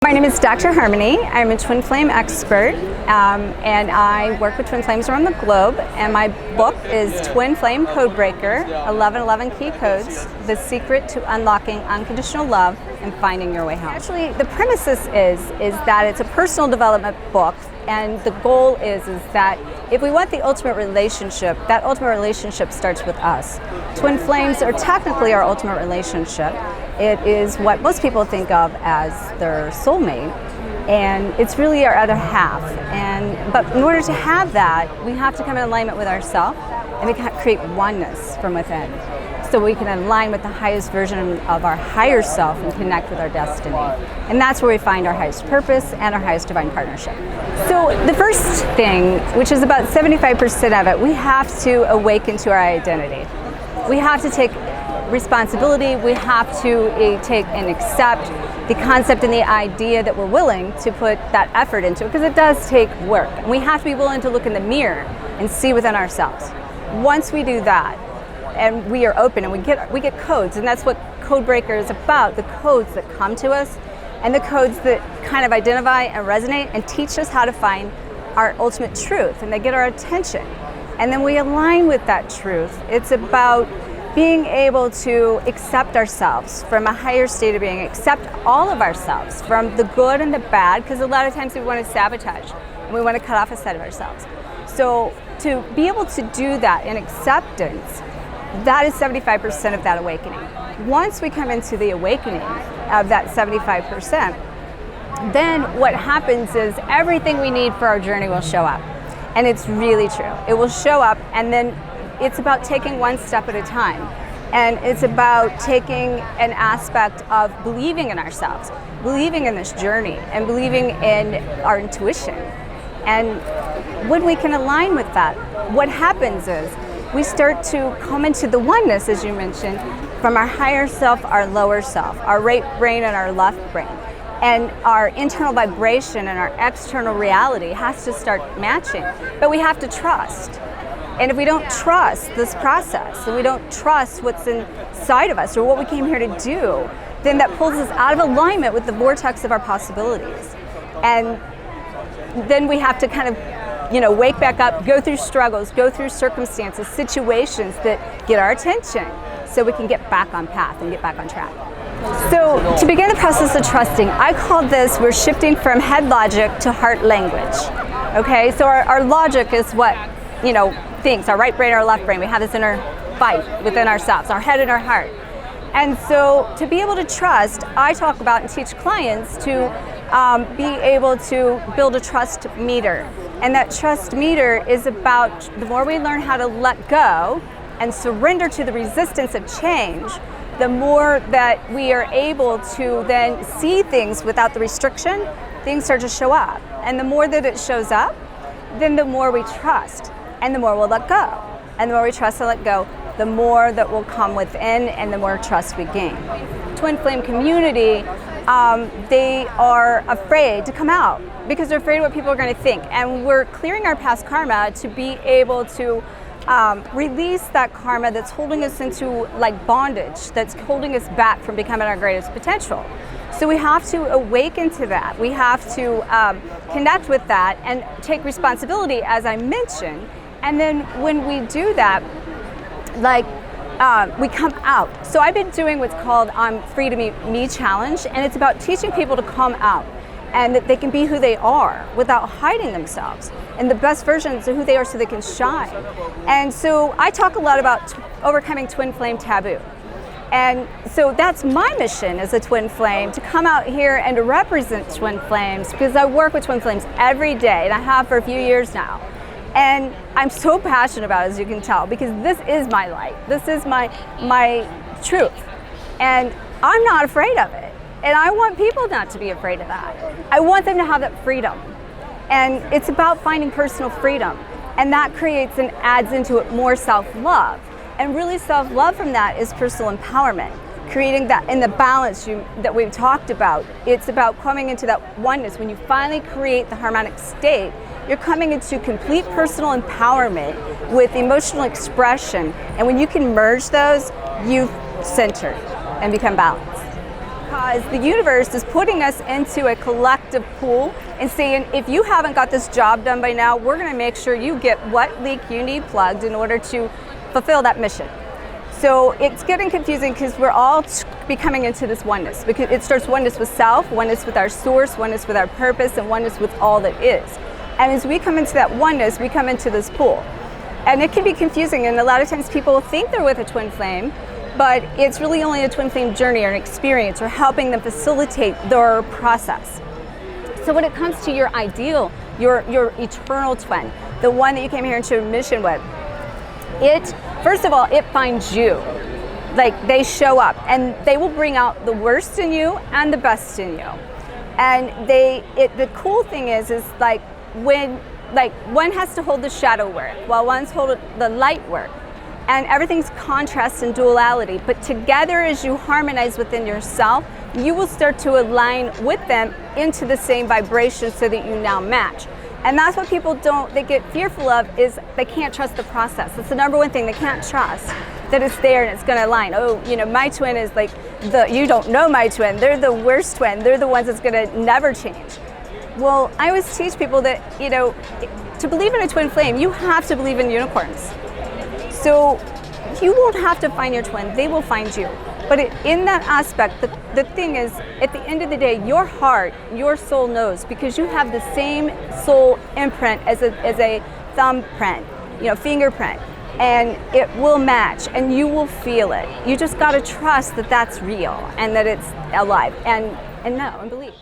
My name is Dr. Harmony. I'm a twin flame expert, and I work with twin flames around the globe. And my book is Twin Flame Codebreaker: 1111 Key Codes: The Secret to Unlocking Unconditional Love and Finding Your Way Home. Actually, the premises is that it's a personal development book, and the goal is that if we want the ultimate relationship, that ultimate relationship starts with us. Twin flames are technically our ultimate relationship. It is what most people think of as their soulmate, and it's really our other half. But in order to have that, we have to come in alignment with ourselves, and we can create oneness from within, so we can align with the highest version of our higher self and connect with our destiny. And that's where we find our highest purpose and our highest divine partnership. So the first thing, which is about 75% of it, we have to awaken to our identity. We have to take responsibility. We have to take and accept the concept and the idea that we're willing to put that effort into it, because it does take work. We have to be willing to look in the mirror and see within ourselves. Once we do that, and we are open, and we get codes, and that's what Codebreaker is about, the codes that come to us and the codes that kind of identify and resonate and teach us how to find our ultimate truth, and they get our attention. And then we align with that truth. It's about being able to accept ourselves from a higher state of being, accept all of ourselves, from the good and the bad, because a lot of times we want to sabotage and we want to cut off a side of ourselves. So to be able to do that in acceptance, that is 75% of that awakening. Once we come into the awakening of that 75%, then what happens is everything we need for our journey will show up. And it's really true. It will show up, and then it's about taking one step at a time. And it's about taking an aspect of believing in ourselves, believing in this journey, and believing in our intuition. And when we can align with that, what happens is we start to come into the oneness, as you mentioned, from our higher self, our lower self, our right brain and our left brain. And our internal vibration and our external reality has to start matching. But we have to trust. And if we don't trust this process, and we don't trust what's inside of us or what we came here to do, then that pulls us out of alignment with the vortex of our possibilities. And then we have to kind of, wake back up, go through struggles, go through circumstances, situations that get our attention, so we can get back on path and get back on track. So to begin the process of trusting, I call this, we're shifting from head logic to heart language. Okay, so our logic is what, thinks, our right brain, our left brain. We have this inner fight within ourselves, our head and our heart. And so to be able to trust, I talk about and teach clients to be able to build a trust meter. And that trust meter is about the more we learn how to let go and surrender to the resistance of change, the more that we are able to then see things without the restriction, things start to show up. And the more that it shows up, then the more we trust, and the more we'll let go. And the more we trust and let go, the more that will come within, and the more trust we gain. Twin flame community, they are afraid to come out because they're afraid of what people are going to think. And we're clearing our past karma to be able to release that karma that's holding us into bondage, that's holding us back from becoming our greatest potential. So we have to awaken to that. We have to connect with that and take responsibility, as I mentioned. And then when we do that, we come out. So I've been doing what's called Free to Be Me Challenge, and it's about teaching people to come out and that they can be who they are without hiding themselves, and the best versions of who they are so they can shine. And so I talk a lot about overcoming twin flame taboo. And so that's my mission as a twin flame, to come out here and to represent twin flames, because I work with twin flames every day, and I have for a few years now. And I'm so passionate about it, as you can tell, because this is my light. This is my truth. And I'm not afraid of it. And I want people not to be afraid of that. I want them to have that freedom. And it's about finding personal freedom. And that creates and adds into it more self-love. And really self-love from that is personal empowerment. Creating that in the balance that we've talked about. It's about coming into that oneness. When you finally create the harmonic state, you're coming into complete personal empowerment with emotional expression. And when you can merge those, you've centered and become balanced. because the universe is putting us into a collective pool and saying, if you haven't got this job done by now, we're going to make sure you get what leak you need plugged in order to fulfill that mission. So it's getting confusing because we're all becoming into this oneness, because it starts oneness with self, oneness with our source, oneness with our purpose, and oneness with all that is. And as we come into that oneness, we come into this pool. And it can be confusing, and a lot of times people think they're with a twin flame, but it's really only a twin flame journey or an experience or helping them facilitate their process. So when it comes to your ideal, your eternal twin, the one that you came here into a mission with, first of all, it finds you. Like, they show up and they will bring out the worst in you and the best in you. And the cool thing is like when one has to hold the shadow work while one's holding the light work, and everything's contrast and duality, but together as you harmonize within yourself, you will start to align with them into the same vibration so that you now match. And that's what people they get fearful of, is they can't trust the process. It's the number one thing, they can't trust that it's there and it's gonna align. Oh, my twin is like, you don't know my twin, they're the worst twin, they're the ones that's gonna never change. Well, I always teach people that, to believe in a twin flame, you have to believe in unicorns. So you won't have to find your twin, they will find you. But in that aspect, the thing is, at the end of the day, your heart, your soul knows, because you have the same soul imprint as a thumbprint, fingerprint, and it will match and you will feel it. You just gotta trust that that's real and that it's alive, and know and believe.